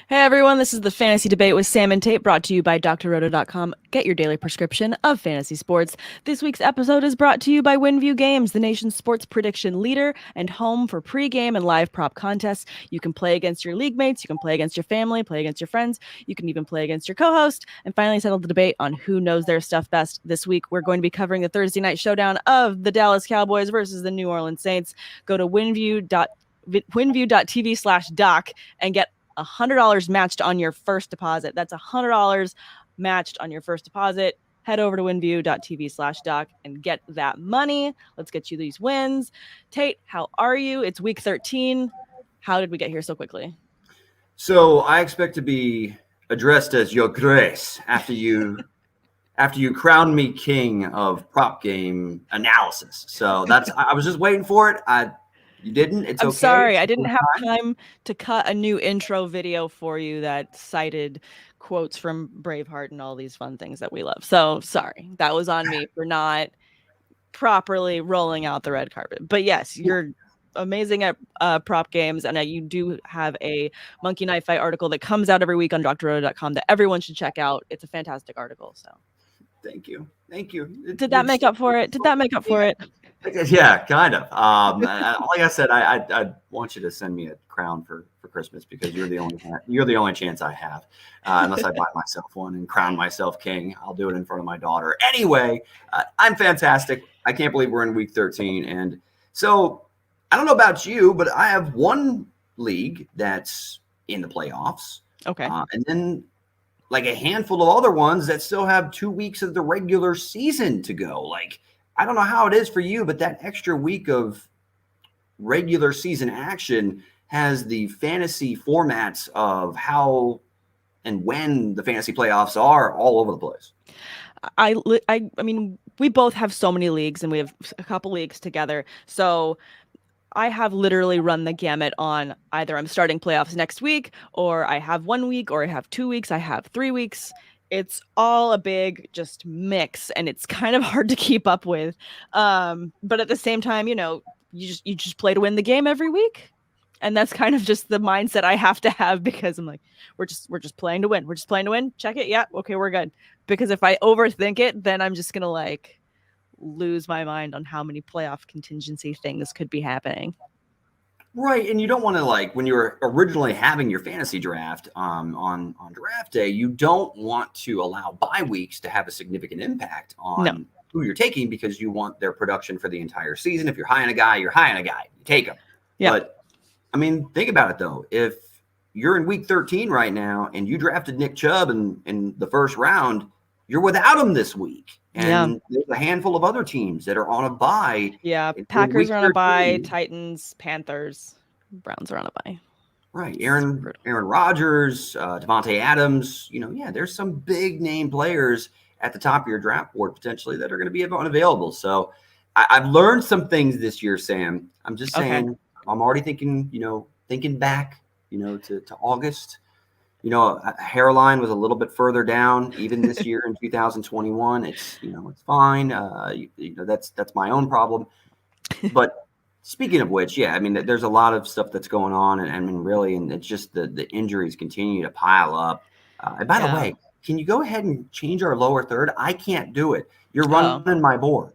Hey everyone, this is the Fantasy Debate with Sam and Tate, brought to you by drroto.com. Get your daily prescription of fantasy sports. This week's episode is brought to you by WinView Games, the nation's sports prediction leader and home for pregame and live prop contests. You can play against your league mates, you can play against your family, play against your friends, you can even play against your co-host, and finally settle the debate on who knows their stuff best. This week, we're going to be covering the Thursday night showdown of the Dallas Cowboys versus the New Orleans Saints. Go to winview.tv/doc and get $100 matched on your first deposit. That's $100 matched on your first deposit. Head over to winview.tv/doc and get that money. Let's get you these wins. Tate, how are you? It's week 13. How did we get here so quickly? So I expect to be addressed as Your Grace after you crowned me king of prop game analysis. So I was just waiting for it. You didn't. It's I'm okay. sorry. I didn't have time to cut a new intro video for you that cited quotes from Braveheart and all these fun things that we love. So sorry. That was on me for not properly rolling out the red carpet. But yes, you're amazing at prop games. And you do have a Monkey Knife Fight article that comes out every week on drroto.com that everyone should check out. It's a fantastic article. So Thank you. Did that make up for it? Yeah, kind of. Like I said, I want you to send me a crown for Christmas because you're the only chance I have. Unless I buy myself one and crown myself king, I'll do it in front of my daughter. Anyway, I'm fantastic. I can't believe we're in week 13, and so I don't know about you, but I have one league that's in the playoffs. Okay, and then like a handful of other ones that still have 2 weeks of the regular season to go. Like, I don't know how it is for you, but that extra week of regular season action has the fantasy formats of how and when the fantasy playoffs are all over the place. I mean, we both have so many leagues and we have a couple leagues together. So I have literally run the gamut on either I'm starting playoffs next week, or I have 1 week, or I have 2 weeks, I have 3 weeks. It's all a big just mix, and it's kind of hard to keep up with. But at the same time, you just play to win the game every week. And that's kind of just the mindset I have to have, because I'm like, we're just playing to win. We're just playing to win. Check it. Yeah. Okay, we're good. Because if I overthink it, then I'm just going to lose my mind on how many playoff contingency things could be happening. Right. And you don't want to, when you were originally having your fantasy draft on draft day, you don't want to allow bye weeks to have a significant impact on who you're taking, because you want their production for the entire season. If you're high on a guy, you're high on a guy. You take him. Yeah. But I mean, think about it though. If you're in week 13 right now and you drafted Nick Chubb in the first round, you're without him this week. And there's a handful of other teams that are on a bye. Yeah, Packers are on a bye, Titans, Panthers, Browns are on a bye. Right. Aaron Rodgers, Devontae Adams, there's some big name players at the top of your draft board potentially that are going to be unavailable. So I've learned some things this year, Sam. I'm just saying, I'm already thinking back, to August. Hairline was a little bit further down even this year in 2021. It's fine. That's my own problem. But speaking of which, there's a lot of stuff that's going on, and it's just the injuries continue to pile up. And by the way, can you go ahead and change our lower third? I can't do it. You're running my board.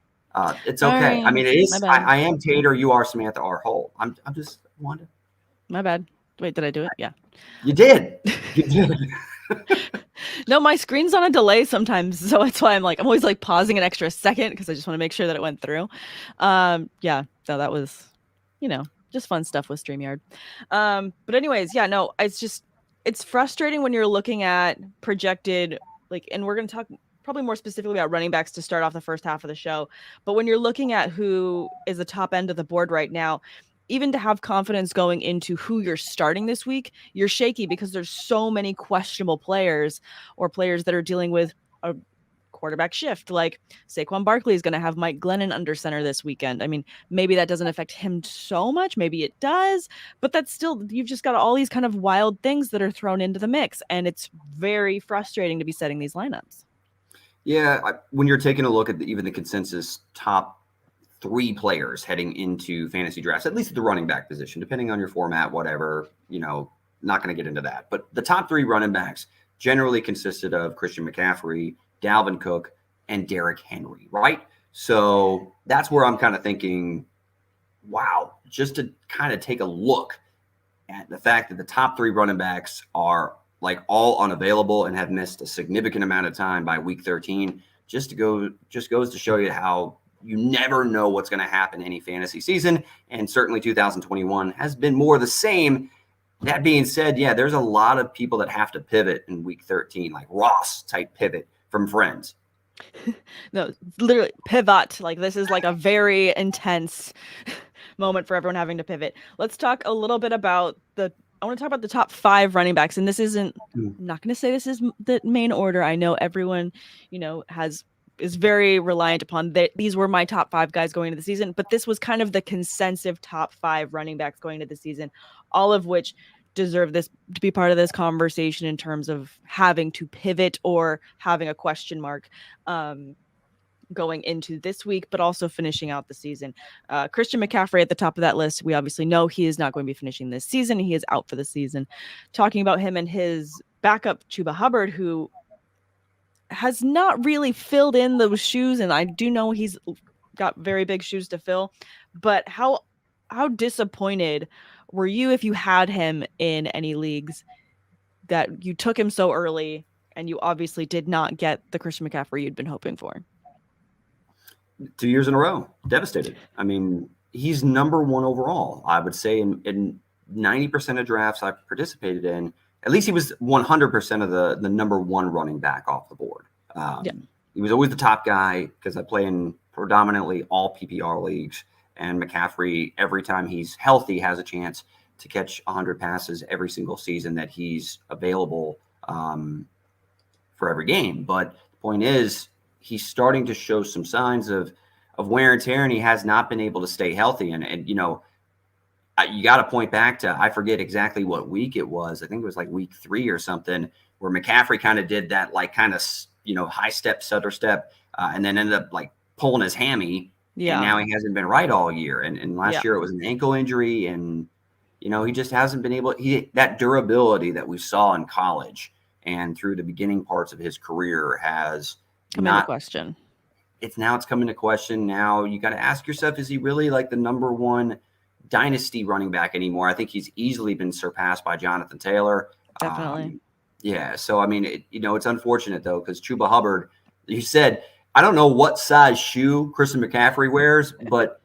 It's okay. Right. It is. I am Tate, you are Samantha R. Holt. I'm just wanted. My bad. Wait, did I do it? Yeah. You did. No, my screen's on a delay sometimes, so that's why I'm always pausing an extra second, because I just want to make sure that it went through. So that was, just fun stuff with StreamYard. But anyways, it's frustrating when you're looking at projected, and we're going to talk probably more specifically about running backs to start off the first half of the show. But when you're looking at who is the top end of the board right now, even to have confidence going into who you're starting this week, you're shaky because there's so many questionable players, or players that are dealing with a quarterback shift. Like Saquon Barkley is going to have Mike Glennon under center this weekend. Maybe that doesn't affect him so much. Maybe it does, but that's still, you've just got all these kind of wild things that are thrown into the mix. And it's very frustrating to be setting these lineups. Yeah. When you're taking a look at even the consensus top 3 players heading into fantasy drafts, at least at the running back position, depending on your format, whatever, not going to get into that. But the top 3 running backs generally consisted of Christian McCaffrey, Dalvin Cook, and Derrick Henry, right? So that's where I'm kind of thinking, wow, just to kind of take a look at the fact that the top 3 running backs are like all unavailable and have missed a significant amount of time by week 13, just goes to show you how you never know what's going to happen any fantasy season. And certainly 2021 has been more the same. That being said, yeah, there's a lot of people that have to pivot in week 13, like Ross type pivot from Friends. No, literally pivot. Like this is like a very intense moment for everyone having to pivot. Let's talk a little bit about I want to talk about the top 5 running backs. And this isn't, I'm not going to say this is the main order. I know everyone, is very reliant upon that. These were my top 5 guys going into the season, but this was kind of the consensus top 5 running backs going into the season, all of which deserve this to be part of this conversation in terms of having to pivot or having a question mark going into this week, but also finishing out the season. Christian McCaffrey at the top of that list. We obviously know he is not going to be finishing this season. He is out for the season. Talking about him and his backup, Chuba Hubbard, who has not really filled in those shoes, and I do know he's got very big shoes to fill, but how disappointed were you if you had him in any leagues that you took him so early and you obviously did not get the Christian McCaffrey you'd been hoping for? 2 years in a row, devastated. I mean, he's number 1 overall. I would say in 90% of drafts I've participated in, at least he was 100% of the number 1 running back off the board. He was always the top guy because I play in predominantly all PPR leagues, and McCaffrey, every time he's healthy, has a chance to catch 100 passes every single season that he's available for every game. But the point is, he's starting to show some signs of wear and tear, and he has not been able to stay healthy. And you got to point back to, I forget exactly what week it was. I think it was like week 3 or something, where McCaffrey kind of did that, like kind of, high step, stutter step, and then ended up like pulling his hammy. Yeah. And now he hasn't been right all year. And last year it was an ankle injury, and, he just hasn't been able, that durability that we saw in college and through the beginning parts of his career has come into question. It's coming to question. Now you got to ask yourself, is he really like the number 1 dynasty running back anymore? I think he's easily been surpassed by Jonathan Taylor. Definitely. Yeah. So, I mean, it's unfortunate though, because Chuba Hubbard, you said, I don't know what size shoe Christian McCaffrey wears, but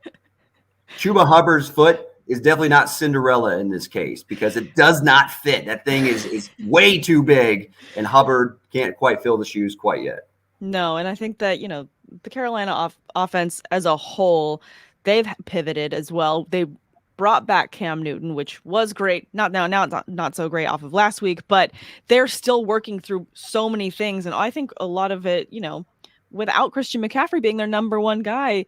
Chuba Hubbard's foot is definitely not Cinderella in this case, because it does not fit. That thing is way too big, and Hubbard can't quite fill the shoes quite yet. No, and I think that, the Carolina offense as a whole, they've pivoted as well. They brought back Cam Newton, which was great. Now it's not so great off of last week, but they're still working through so many things. And I think a lot of it, without Christian McCaffrey being their number 1 guy,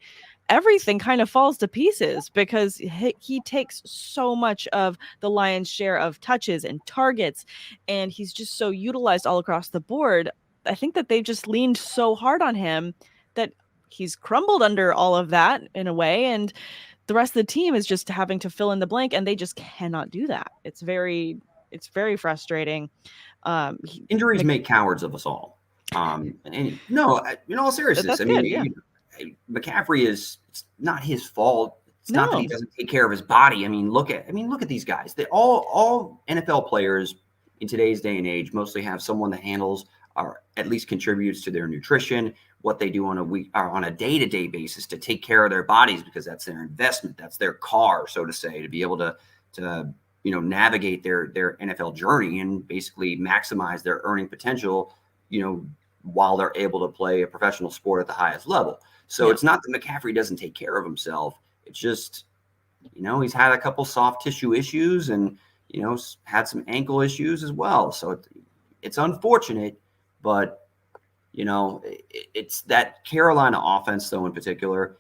everything kind of falls to pieces, because he takes so much of the lion's share of touches and targets, and he's just so utilized all across the board. I think that they've just leaned so hard on him that he's crumbled under all of that in a way, and the rest of the team is just having to fill in the blank, and they just cannot do that. It's very frustrating. Injuries make cowards of us all. And no, in all seriousness, I mean, McCaffrey it's not his fault. It's not that he doesn't take care of his body. I mean, look at these guys. They all NFL players in today's day and age mostly have someone that handles or at least contributes to their nutrition, what they do on a week or on a day-to-day basis to take care of their bodies, because that's their investment. That's their car, so to say, to be able to navigate their NFL journey and basically maximize their earning potential, while they're able to play a professional sport at the highest level. So it's not that McCaffrey doesn't take care of himself. It's just, he's had a couple soft tissue issues and, had some ankle issues as well. So it's unfortunate, but, it's that Carolina offense, though, in particular.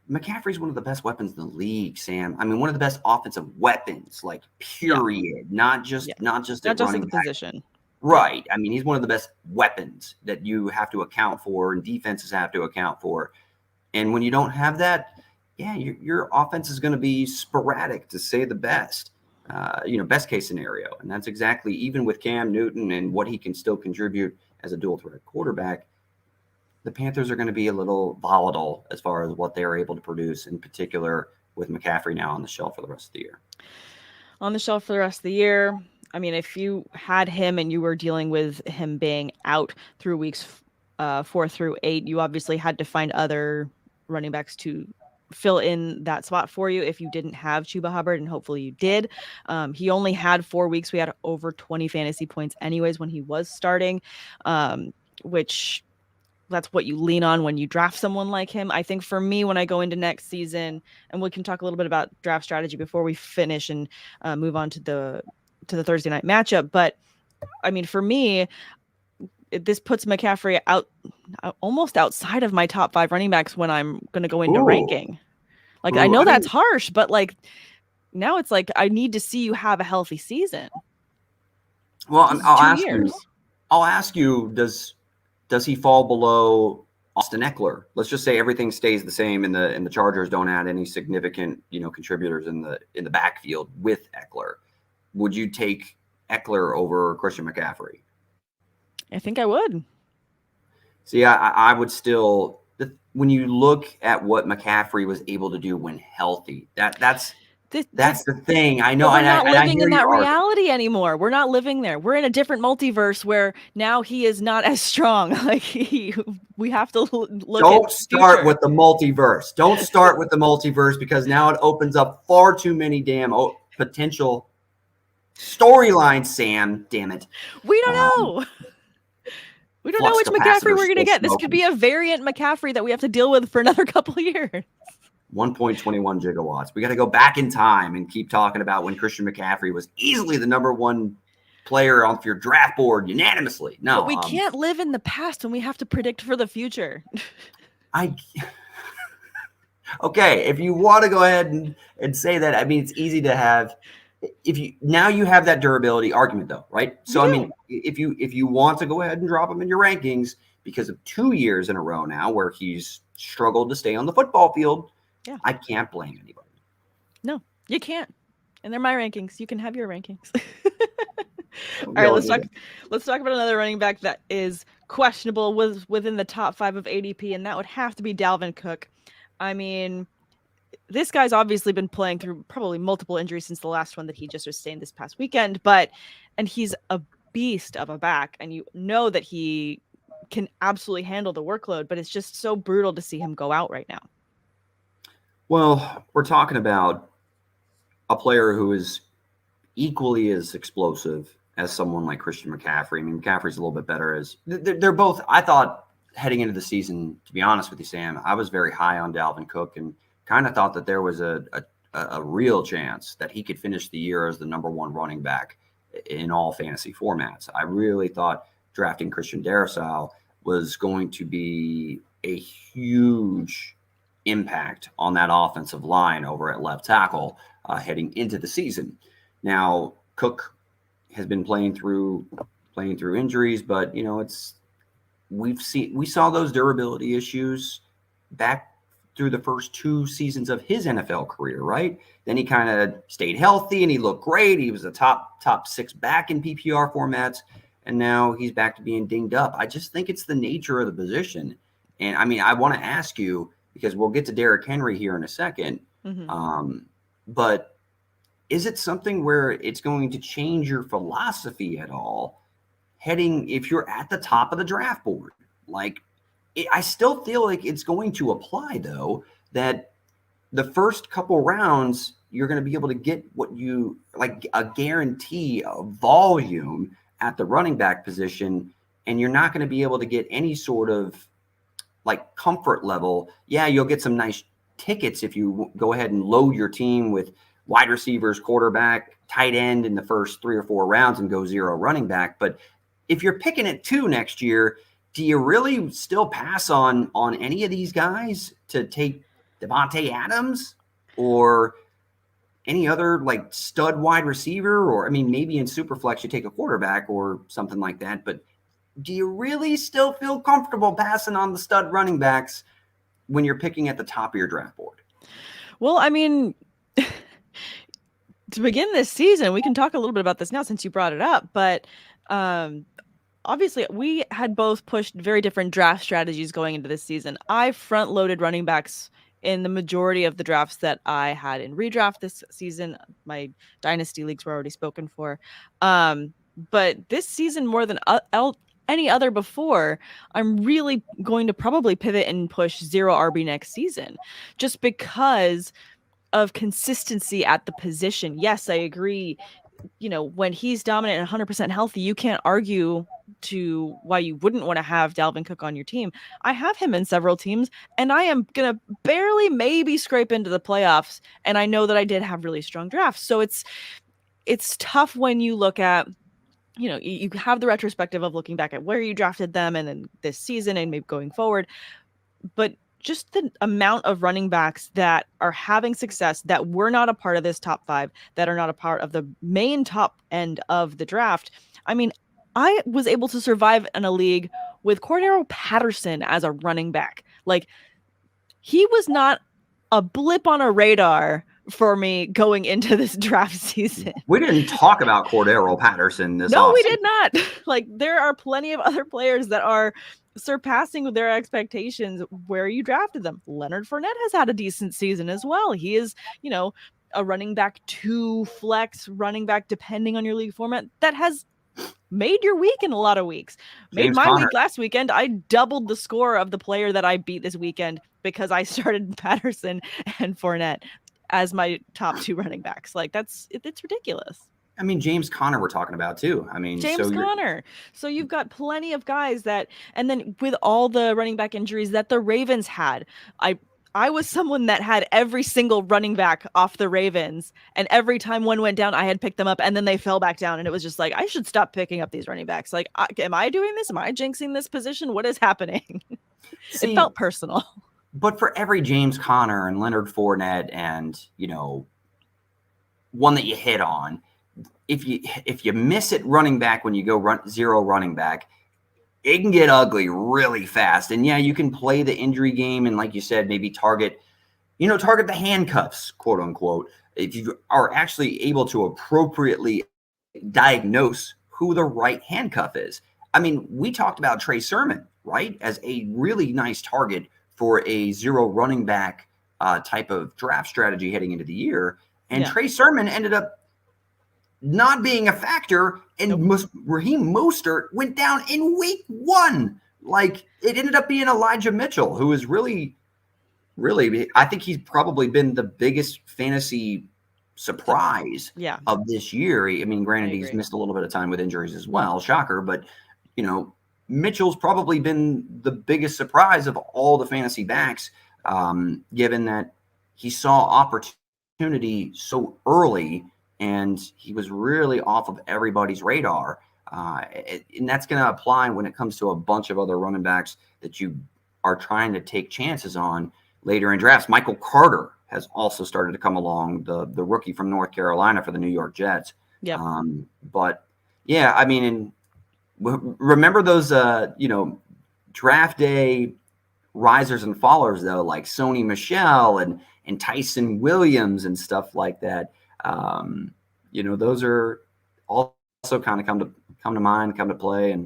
McCaffrey's one of the best weapons in the league, Sam. I mean, one of the best offensive weapons, like, period. Not just the position. Right. I mean, he's one of the best weapons that you have to account for and defenses have to account for. And when you don't have that, your offense is going to be sporadic, to say the best. best case scenario. And that's exactly, even with Cam Newton and what he can still contribute as a dual threat quarterback, the Panthers are going to be a little volatile as far as what they're able to produce, in particular with McCaffrey now on the shelf for the rest of the year. On the shelf for the rest of the year. I mean, if you had him and you were dealing with him being out through weeks 4 through 8, you obviously had to find other running backs to fill in that spot for you if you didn't have Chuba Hubbard, and hopefully you did. He only had 4 weeks. We had over 20 fantasy points anyways when he was starting, which that's what you lean on when you draft someone like him. I think for me, when I go into next season, and we can talk a little bit about draft strategy before we finish and move on to the Thursday night matchup. But I mean, for me, this puts McCaffrey out almost outside of my top 5 running backs when I'm going to go into ranking. Like, I know that's harsh, but like now it's like, I need to see you have a healthy season. Well, I'll ask you, does he fall below Austin Eckler? Let's just say everything stays the same and the Chargers don't add any significant, contributors in the backfield with Eckler. Would you take Eckler over Christian McCaffrey? I think I would. See, I would still, when you look at what McCaffrey was able to do when healthy, that's the thing. I know. We're not living in that reality anymore. We're not living there. We're in a different multiverse where now he is not as strong. Like we have to look. Don't start with the multiverse. Don't start with the multiverse, because now it opens up far too many damn potential storylines. Sam, damn it. We don't know. We don't know which McCaffrey we're going to get. This could be a variant McCaffrey that we have to deal with for another couple of years. 1.21 gigawatts. We got to go back in time and keep talking about when Christian McCaffrey was easily the number 1 player on your draft board unanimously. No, but we can't live in the past when we have to predict for the future. Okay, if you want to go ahead and say that, I mean, it's easy to have. Now you have that durability argument, though, right? So I mean, if you want to go ahead and drop him in your rankings because of 2 years in a row now where he's struggled to stay on the football field, I can't blame anybody. No, you can't. And they're my rankings. You can have your rankings. All right, let's talk about another running back that is questionable within the top 5 of ADP, and that would have to be Dalvin Cook. I mean, this guy's obviously been playing through probably multiple injuries since the last one that he just sustained this past weekend, and he's a beast of a back, and you know that he can absolutely handle the workload, but it's just so brutal to see him go out right now. Well, we're talking about a player who is equally as explosive as someone like Christian McCaffrey. I mean, McCaffrey's a little bit better as they're both. I thought heading into the season, to be honest with you, Sam, I was very high on Dalvin Cook and kind of thought that there was a real chance that he could finish the year as the number 1 running back in all fantasy formats. I really thought drafting Christian Darrisaw was going to be a huge impact on that offensive line over at left tackle heading into the season. Now, Cook has been playing through injuries, but we saw those durability issues back through the first 2 seasons of his NFL career, right? Then he kind of stayed healthy and he looked great. He was a top 6 back in PPR formats, and now he's back to being dinged up. I just think it's the nature of the position. And I mean, I want to ask you, because we'll get to Derrick Henry here in a second, but is it something where it's going to change your philosophy at all if you're at the top of the draft board? Like, I still feel like it's going to apply, though, that the first couple rounds, you're going to be able to get what you like, a guarantee of volume at the running back position, and you're not going to be able to get any sort of like comfort level. Yeah, you'll get some nice tickets if you go ahead and load your team with wide receivers, quarterback, tight end in the first 3 or 4 rounds and go 0 running back. But if you're picking at 2 next year, do you really still pass on any of these guys to take Davante Adams or any other like stud wide receiver? Or, I mean, maybe in Superflex you take a quarterback or something like that. But do you really still feel comfortable passing on the stud running backs when you're picking at the top of your draft board? Well, I mean, to begin this season, we can talk a little bit about this now since you brought it up, but obviously we had both pushed very different draft strategies going into this season. I front loaded running backs in the majority of the drafts that I had in redraft this season. My dynasty leagues were already spoken for. But this season, more than any other before, I'm really going to probably pivot and push zero RB next season, just because of consistency at the position. Yes, I agree. When he's dominant and 100% healthy, you can't argue to why you wouldn't want to have Dalvin Cook on your team. I have him in several teams, and I am going to barely maybe scrape into the playoffs. And I know that I did have really strong drafts. So it's tough when you look at, you have the retrospective of looking back at where you drafted them and then this season and maybe going forward. But just the amount of running backs that are having success that were not a part of this top 5, that are not a part of the main top end of the draft. I mean, I was able to survive in a league with Cordero Patterson as a running back. Like, he was not a blip on a radar for me going into this draft season. We didn't talk about Cordero Patterson this No, offseason. we did not. Like, there are plenty of other players that are surpassing their expectations where you drafted them. Leonard Fournette has had a decent season as well. He is, a running back 2 flex running back, depending on your league format, that has made your week in a lot of weeks. Made my week last weekend. I doubled the score of the player that I beat this weekend because I started Patterson and Fournette as my top 2 running backs. Like, it's ridiculous. I mean, James Conner we're talking about too. I mean, James Conner. So you've got plenty of guys that, and then with all the running back injuries that the Ravens had, I was someone that had every single running back off the Ravens, and every time one went down, I had picked them up, and then they fell back down, and it was just like, I should stop picking up these running backs. Like, am I doing this? Am I jinxing this position? What is happening? It felt personal. But for every James Conner and Leonard Fournette and, one that you hit on, if you miss it running back when you go zero running back, it can get ugly really fast. And yeah, you can play the injury game and, like you said, maybe target the handcuffs, quote unquote, if you are actually able to appropriately diagnose who the right handcuff is. I mean, we talked about Trey Sermon, right, as a really nice target for a zero running back type of draft strategy heading into the year. And Trey Sermon ended up not being a factor, and Raheem Mostert went down in week 1. Like, it ended up being Elijah Mitchell, who is really, I think he's probably been the biggest fantasy surprise of this year. I mean, granted, he's missed a little bit of time with injuries as well. Shocker. But, Mitchell's probably been the biggest surprise of all the fantasy backs, given that he saw opportunity so early and he was really off of everybody's radar. And that's going to apply when it comes to a bunch of other running backs that you are trying to take chances on later in drafts. Michael Carter has also started to come along, the rookie from North Carolina for the New York Jets. Yep. But, yeah, I mean, remember those, draft day risers and fallers, though, like Sony Michel and Tyson Williams and stuff like that. Those are also kind of come to mind, come to play.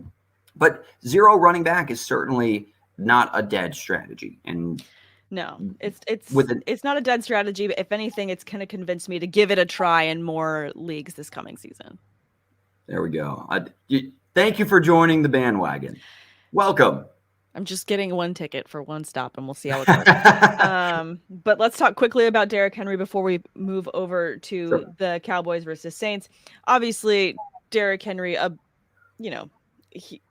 But zero running back is certainly not a dead strategy. And no, it's not a dead strategy, but if anything, it's kind of convinced me to give it a try in more leagues this coming season. There we go. Thank you for joining the bandwagon. Welcome. I'm just getting 1 ticket for 1 stop, and we'll see how it goes. But let's talk quickly about Derrick Henry before we move over to the Cowboys versus Saints. Obviously, Derrick Henry, he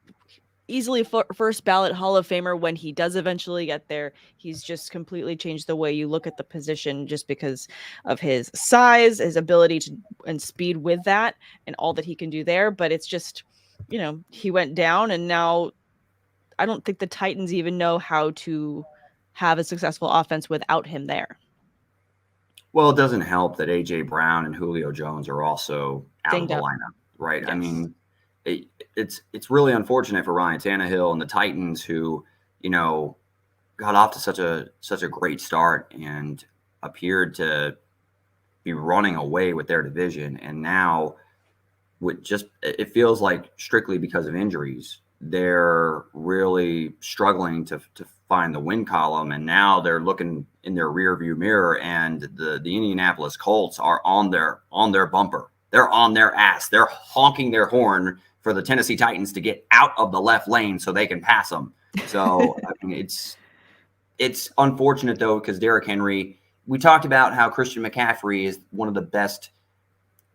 easily first ballot Hall of Famer when he does eventually get there. He's just completely changed the way you look at the position just because of his size, his ability and speed with that, and all that he can do there. But it's just, he went down, and now I don't think the Titans even know how to have a successful offense without him there. Well, it doesn't help that A.J. Brown and Julio Jones are also out of the lineup, right? Yes. I mean, it's really unfortunate for Ryan Tannehill and the Titans, who, got off to such a great start and appeared to be running away with their division. And now it feels like strictly because of injuries, they're really struggling to find the win column. And now they're looking in their rear view mirror, and the Indianapolis Colts are on their bumper. They're on their ass. They're honking their horn for the Tennessee Titans to get out of the left lane so they can pass them. So I mean, it's unfortunate though, because Derrick Henry, we talked about how Christian McCaffrey is one of the best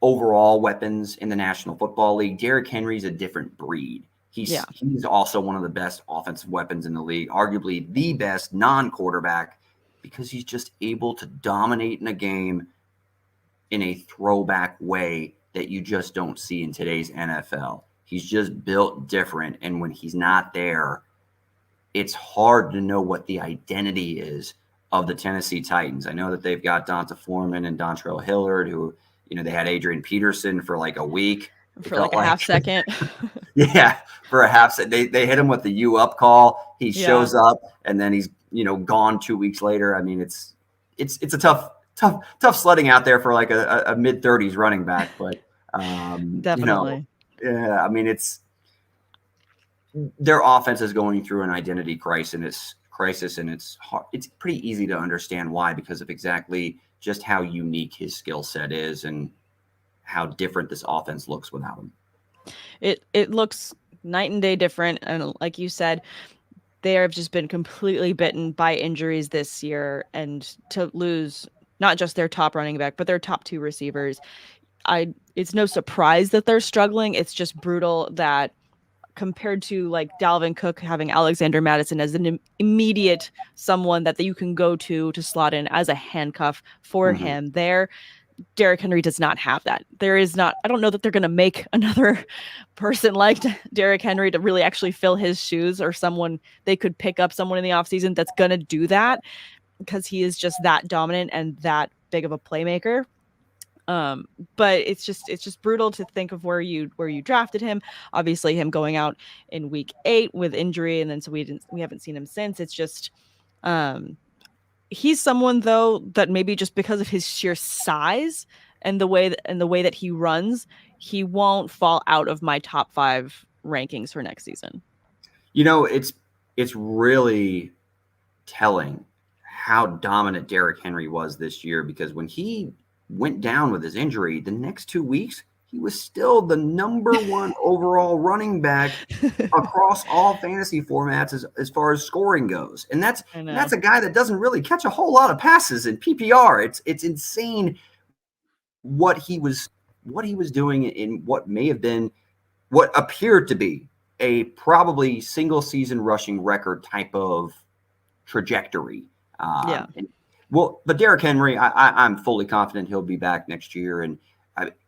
overall weapons in the National Football League. Derrick Henry's a different breed. He's also one of the best offensive weapons in the league, arguably the best non-quarterback, because he's just able to dominate in a game in a throwback way that you just don't see in today's NFL. He's just built different, and when he's not there, it's hard to know what the identity is of the Tennessee Titans. I know that they've got Donta Foreman and Dontrell Hillard, who, they had Adrian Peterson for like a week. For like a half second. Yeah, for a half second. They hit him with the U up call. He shows up, and then he's, gone 2 weeks later. I mean, it's a tough sledding out there for like a mid-30s running back. But, definitely. Yeah, I mean, their offense is going through an identity crisis, and it's hard. It's pretty easy to understand why, because of exactly just how unique his skill set is and how different this offense looks without him. It looks night and day different, and like you said, they have just been completely bitten by injuries this year, and to lose not just their top running back but their top two receivers, it's no surprise that they're struggling. It's just brutal that, compared to like Dalvin Cook having Alexander Mattison as an immediate someone that you can go to slot in as a handcuff for him, Derrick Henry does not have that. I don't know that they're going to make another person like Derrick Henry to really actually fill his shoes, or they could pick up someone in the offseason that's going to do that, because he is just that dominant and that big of a playmaker. But it's just brutal to think of where you drafted him. Obviously, him going out in week 8 with injury, and then so we haven't seen him since. It's just he's someone though that maybe just because of his sheer size and the way that he runs, he won't fall out of my top 5 rankings for next season. It's really telling how dominant Derrick Henry was this year, because when he went down with his injury, the next 2 weeks, he was still the number 1 overall running back across all fantasy formats as far as scoring goes. And that's a guy that doesn't really catch a whole lot of passes in PPR. It's insane what he was doing in what may have been, what appeared to be, a probably single season rushing record type of trajectory. But Derrick Henry, I'm fully confident he'll be back next year, and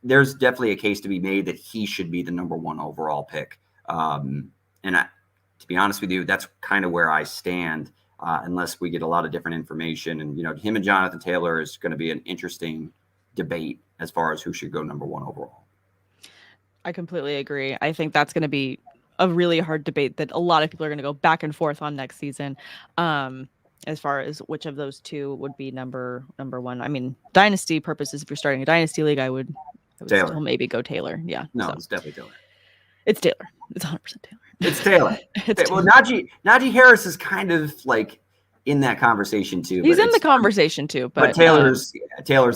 there's definitely a case to be made that he should be the number 1 overall pick. To be honest with you, that's kind of where I stand, unless we get a lot of different information. And him and Jonathan Taylor is going to be an interesting debate as far as who should go number 1 overall. I completely agree. I think that's going to be a really hard debate that a lot of people are going to go back and forth on next season. As far as which of those two would be number 1. I mean, dynasty purposes, if you're starting a dynasty league, I would still maybe go Taylor. Yeah. No, it's definitely Taylor. It's Taylor. It's 100% Taylor. It's Taylor. Well, Najee Harris is kind of like in that conversation too. He's in the conversation too, but Taylor's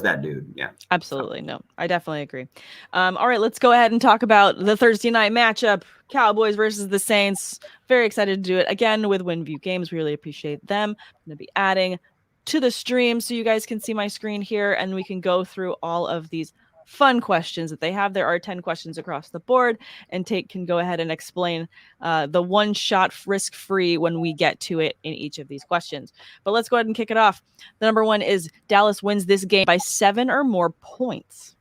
that dude. Yeah, absolutely. No, I definitely agree. All right, let's go ahead and talk about the Thursday night matchup: Cowboys versus the Saints. Very excited to do it again with WinView Games. We really appreciate them. I'm going to be adding to the stream so you guys can see my screen here, and we can go through all of these fun questions that they have. There are 10 questions across the board, and Tate can go ahead and explain the one-shot risk-free when we get to it in each of these questions. But let's go ahead and kick it off. The number 1 is Dallas wins this game by 7 or more points.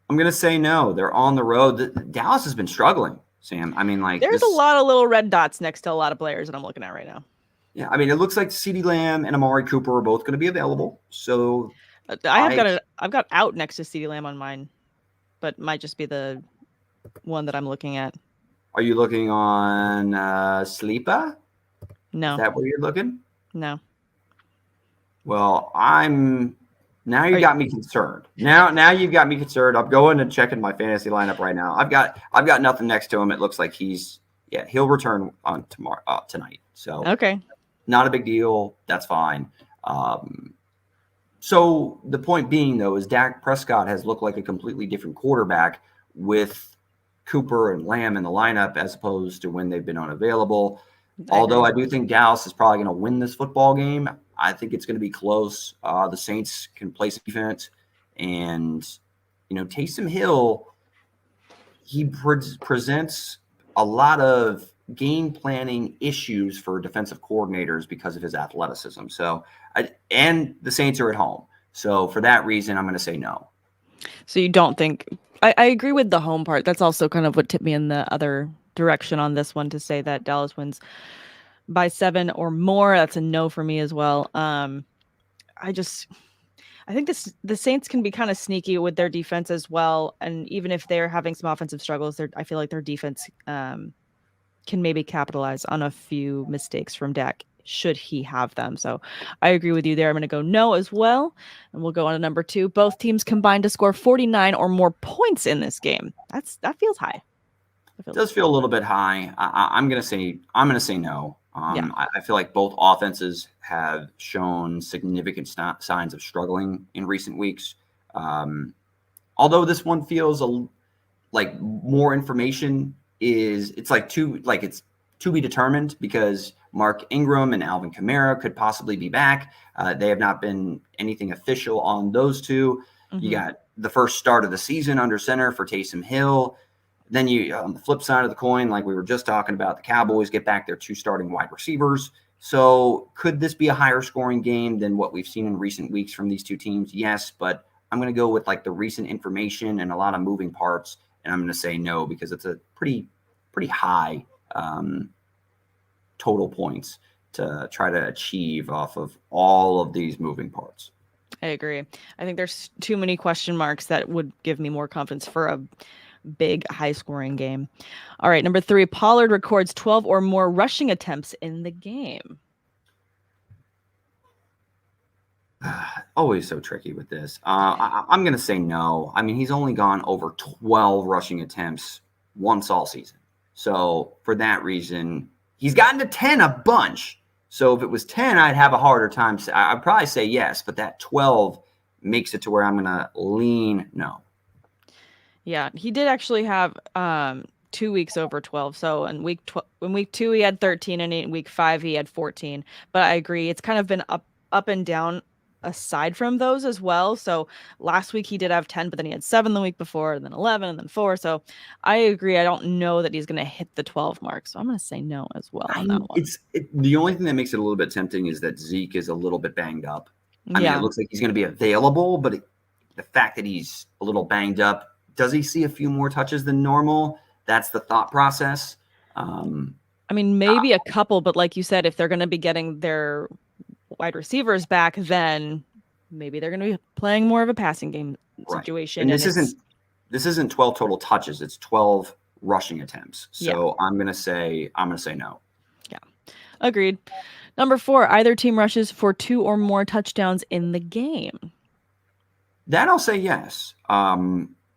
I'm going to say no. They're on the road. Dallas has been struggling, Sam. I mean, there's a lot of little red dots next to a lot of players that I'm looking at right now. Yeah, I mean, it looks like CeeDee Lamb and Amari Cooper are both going to be available. So I've got out next to CeeDee Lamb on mine, but might just be the one that I'm looking at. Are you looking on Sleeper? No. Is that where you're looking? No. Well, I'm Now you got me concerned. Now you've got me concerned. I'm going and checking my fantasy lineup right now. I've got nothing next to him. It looks like he'll return on tonight. So Okay. not a big deal. That's fine. So the point being, though, is Dak Prescott has looked like a completely different quarterback with Cooper and Lamb in the lineup as opposed to when they've been unavailable. Although I do think Dallas is probably going to win this football game, I think it's going to be close. The Saints can play some defense, and Taysom Hill, he presents a lot of game planning issues for defensive coordinators because of his athleticism. So, and the Saints are at home, so for that reason, I'm going to say no. So you don't think? I agree with the home part. That's also kind of what tipped me in the other direction on this one to say that Dallas wins by 7 or more. That's a no for me as well. I think the Saints can be kind of sneaky with their defense as well, and even if they're having some offensive struggles, I feel like their defense can maybe capitalize on a few mistakes from Dak should he have them. So I agree with you there. I'm going to go no as well, and we'll go on to number 2. Both teams combined to score 49 or more points in this game. That feels high. It does feel a little bit high. I'm going to say no. Yeah. I feel like both offenses have shown significant signs of struggling in recent weeks. Although this one feels like more information it's to be determined because Mark Ingram and Alvin Kamara could possibly be back. They have not been anything official on those two. Mm-hmm. You got the first start of the season under center for Taysom Hill. Then you, on the flip side of the coin, like we were just talking about, the Cowboys get back their 2 starting wide receivers. So could this be a higher scoring game than what we've seen in recent weeks from these two teams? Yes, but I'm going to go with like the recent information and a lot of moving parts, and I'm going to say no because it's a pretty high total points to try to achieve off of all of these moving parts. I agree. I think there's too many question marks that would give me more confidence for a big high-scoring game. All right, number 3, Pollard records 12 or more rushing attempts in the game. Always so tricky with this. I'm going to say no. I mean, he's only gone over 12 rushing attempts once all season. So for that reason, he's gotten to 10 a bunch. So if it was 10, I'd have a harder time. I'd probably say yes, but that 12 makes it to where I'm going to lean no. Yeah, he did actually have 2 weeks over 12. So in week 2 he had 13, and in week 5 he had 14. But I agree, it's kind of been up and down aside from those as well. So last week he did have 10, but then he had 7 the week before, and then 11, and then 4. So I agree. I don't know that he's going to hit the 12 mark. So I'm going to say no as well on that one. The only thing that makes it a little bit tempting is that Zeke is a little bit banged up. I mean, it looks like he's going to be available, but the fact that he's a little banged up, does he see a few more touches than normal? That's the thought process. I mean, maybe a couple, but like you said, if they're going to be getting their wide receivers back, then maybe they're going to be playing more of a passing game situation. And this isn't 12 total touches; it's 12 rushing attempts. So I'm going to say no. Yeah, agreed. Number 4, either team rushes for 2 or more touchdowns in the game. That I'll say yes.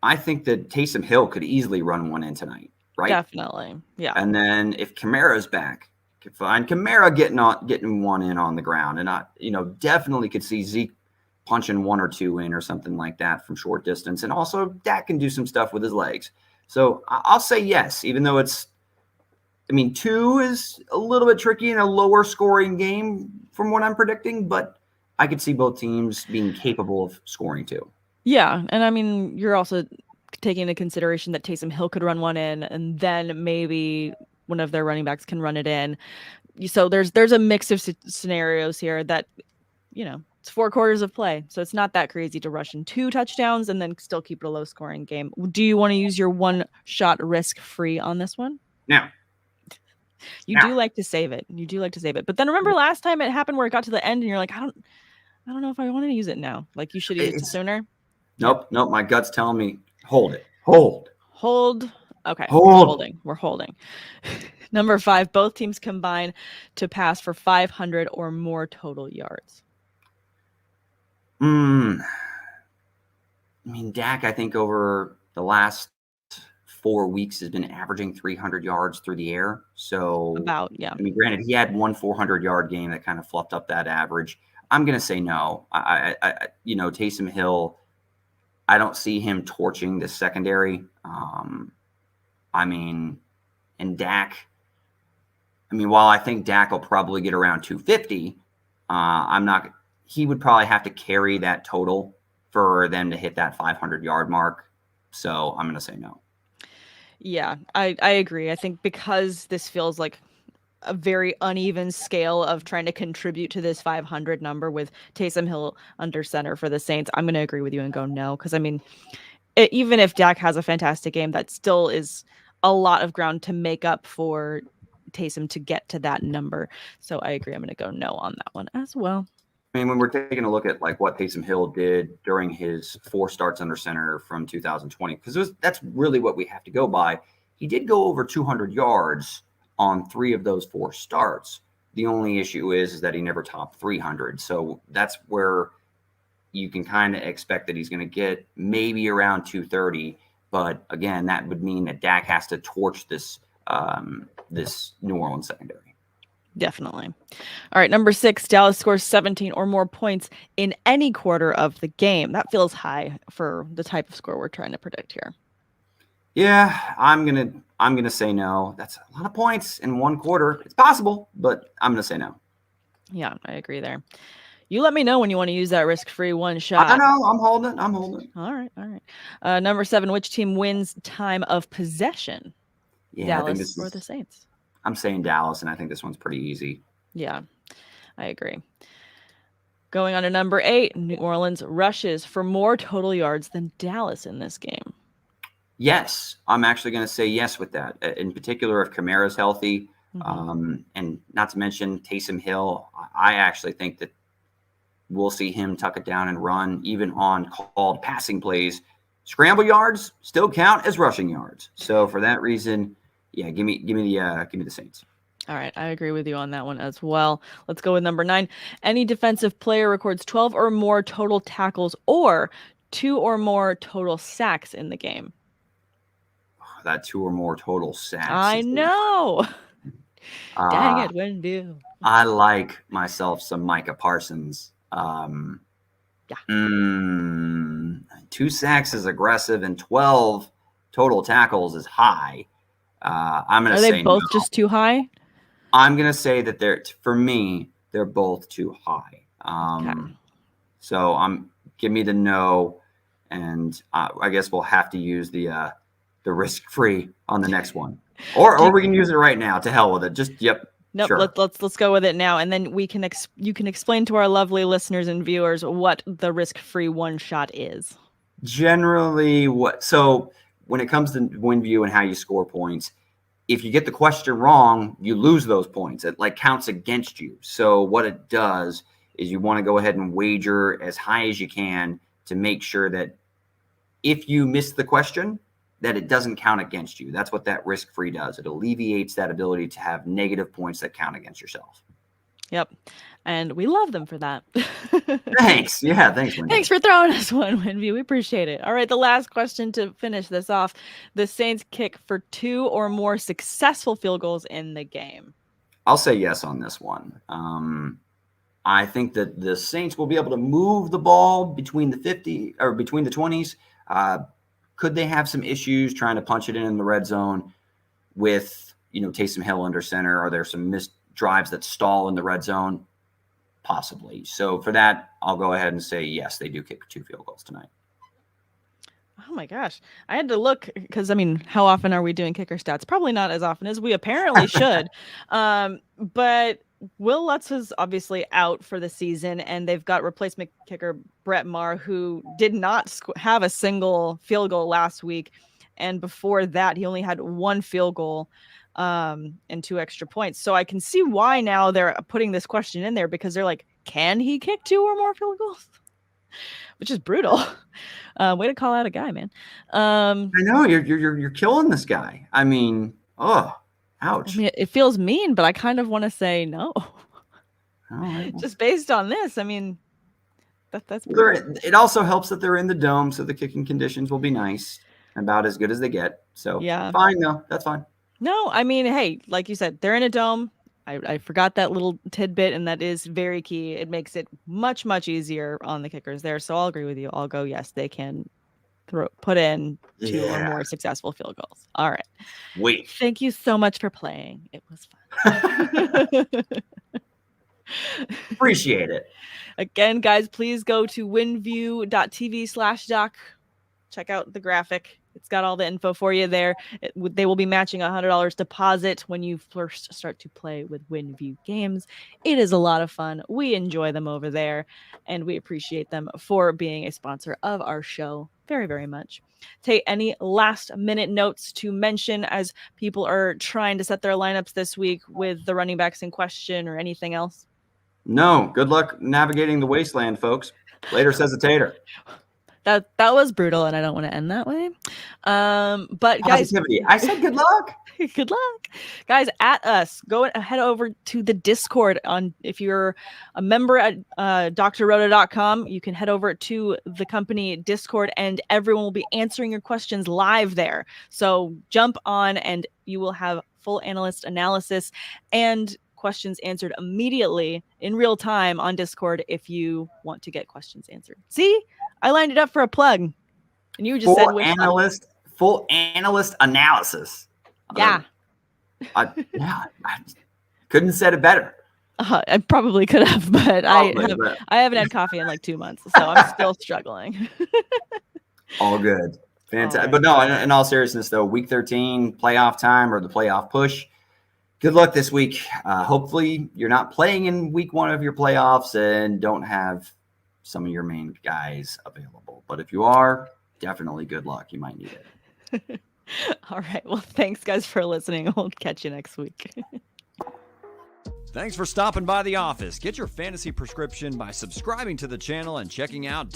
I think that Taysom Hill could easily run one in tonight, right? Definitely, yeah. And then if Kamara's back, could find Kamara getting one in on the ground, and I, definitely could see Zeke punching 1 or 2 in or something like that from short distance, and also Dak can do some stuff with his legs. So I'll say yes, even though 2 is a little bit tricky in a lower scoring game from what I'm predicting, but I could see both teams being capable of scoring 2. Yeah, and I mean, you're also taking into consideration that Taysom Hill could run one in, and then maybe one of their running backs can run it in. So there's a mix of scenarios here that, it's 4 quarters of play. So it's not that crazy to rush in 2 touchdowns and then still keep it a low-scoring game. Do you want to use your one-shot risk-free on this one? No. You do like to save it. But then remember last time it happened where it got to the end and you're like, I don't know if I want to use it now. Like, you should use it sooner. Nope. My gut's telling me hold it. Okay. We're holding. Number 5, both teams combine to pass for 500 or more total yards. I mean, Dak, I think over the last 4 weeks has been averaging 300 yards through the air. So, About, yeah. I mean, granted, he had one 400-yard game that kind of fluffed up that average. I'm going to say no. Taysom Hill, I don't see him torching the secondary. And Dak, while I think Dak will probably get around 250, he would probably have to carry that total for them to hit that 500-yard mark. So I'm going to say no. Yeah, I agree. I think because this feels like a very uneven scale of trying to contribute to this 500 number with Taysom Hill under center for the Saints, I'm going to agree with you and go no. Because, even if Dak has a fantastic game, that still is a lot of ground to make up for Taysom to get to that number. So I agree. I'm going to go no on that one as well. When we're taking a look at like what Taysom Hill did during his 4 starts under center from 2020, because that's really what we have to go by. He did go over 200 yards on 3 of those 4 starts. The only issue is that he never topped 300. So that's where you can kind of expect that he's going to get maybe around 230. But again, that would mean that Dak has to torch this New Orleans secondary. Definitely. All right, number 6, Dallas scores 17 or more points in any quarter of the game. That feels high for the type of score we're trying to predict here. Yeah, I'm gonna say no. That's a lot of points in one quarter. It's possible, but I'm gonna say no. Yeah, I agree there. You let me know when you want to use that risk-free one shot. I know. I'm holding. All right. Number 7, which team wins time of possession? Yeah, Dallas or the Saints? I'm saying Dallas, and I think this one's pretty easy. Yeah, I agree. Going on to number 8, New Orleans rushes for more total yards than Dallas in this game. Yes, I'm actually going to say yes with that. In particular, if Kamara's healthy, and not to mention Taysom Hill, I actually think that we'll see him tuck it down and run, even on called passing plays. Scramble yards still count as rushing yards. So for that reason, yeah, give me the Saints. All right, I agree with you on that one as well. Let's go with number 9. Any defensive player records 12 or more total tackles or 2 or more total sacks in the game. That 2 or more total sacks. I know. Dang it, WinView. I like myself some Micah Parsons. 2 sacks is aggressive and 12 total tackles is high. I'm going to say Are they both just too high? I'm going to say that they're both too high. Okay. So give me the no, and I guess we'll have to use the risk-free on the next one, or we can use it right now. To hell with it. Nope. Sure. Let's go with it now, and then you can explain to our lovely listeners and viewers what the risk-free one shot is. Generally, so when it comes to WinView and how you score points, if you get the question wrong, you lose those points. It counts against you. So what it does is you want to go ahead and wager as high as you can to make sure that if you miss the question, that it doesn't count against you. That's what that risk-free does. It alleviates that ability to have negative points that count against yourself. Yep. And we love them for that. Thanks. Yeah, thanks, WinView. Thanks for throwing us one, WinView. We appreciate it. All right, the last question to finish this off. The Saints kick for 2 or more successful field goals in the game. I'll say yes on this one. I think that the Saints will be able to move the ball between the 50 or between the 20s. Could they have some issues trying to punch it in the red zone with, Taysom Hill under center? Are there some missed drives that stall in the red zone? Possibly. So for that, I'll go ahead and say yes, they do kick 2 field goals tonight. Oh my gosh. I had to look because, how often are we doing kicker stats? Probably not as often as we apparently should. But Will Lutz is obviously out for the season, and they've got replacement kicker Brett Maher, who did not have a single field goal last week. And before that, he only had 1 field goal and 2 extra points. So I can see why now they're putting this question in there, because they're like, can he kick 2 or more field goals? Which is brutal. Way to call out a guy, man. I know you're killing this guy. Ouch. It feels mean, but I kind of want to say no. All right. Just based on this, That's It also helps that they're in the dome, so the kicking conditions will be nice, about as good as they get. So yeah. fine, though. That's fine. No, I mean, hey, like you said, they're in a dome. I forgot that little tidbit, and that is very key. It makes it much, much easier on the kickers there. So I'll agree with you. I'll go, yes, they can put in 2 or more successful field goals. All right. Wait. Thank you so much for playing. It was fun. Appreciate it. Again, guys, please go to winview.tv/doc. Check out the graphic. It's got all the info for you there. They will be matching a $100 deposit when you first start to play with WinView Games. It is a lot of fun. We enjoy them over there, and we appreciate them for being a sponsor of our show very, very much. Tate, any last-minute notes to mention as people are trying to set their lineups this week with the running backs in question or anything else? No. Good luck navigating the wasteland, folks. Later, says the Tater. That was brutal, and I don't want to end that way. But guys, positivity. I said good luck. Good luck, guys. At us, go head over to the Discord. If you're a member at drrota.com, you can head over to the company Discord, and everyone will be answering your questions live there. So jump on, and you will have full analyst analysis and questions answered immediately in real time on Discord if you want to get questions answered. See, I lined it up for a plug, and you just said full analyst analysis. Yeah. I couldn't have said it better. I probably could have, but I haven't had coffee in like 2 months, so I'm still struggling. All good. Fantastic. Right. But no, in all seriousness, though, week 13, playoff time or the playoff push. Good luck this week. Hopefully you're not playing in week 1 of your playoffs and don't have some of your main guys available. But if you are, definitely good luck. You might need it. All right. Well, thanks, guys, for listening. We'll catch you next week. Thanks for stopping by the office. Get your fantasy prescription by subscribing to the channel and checking out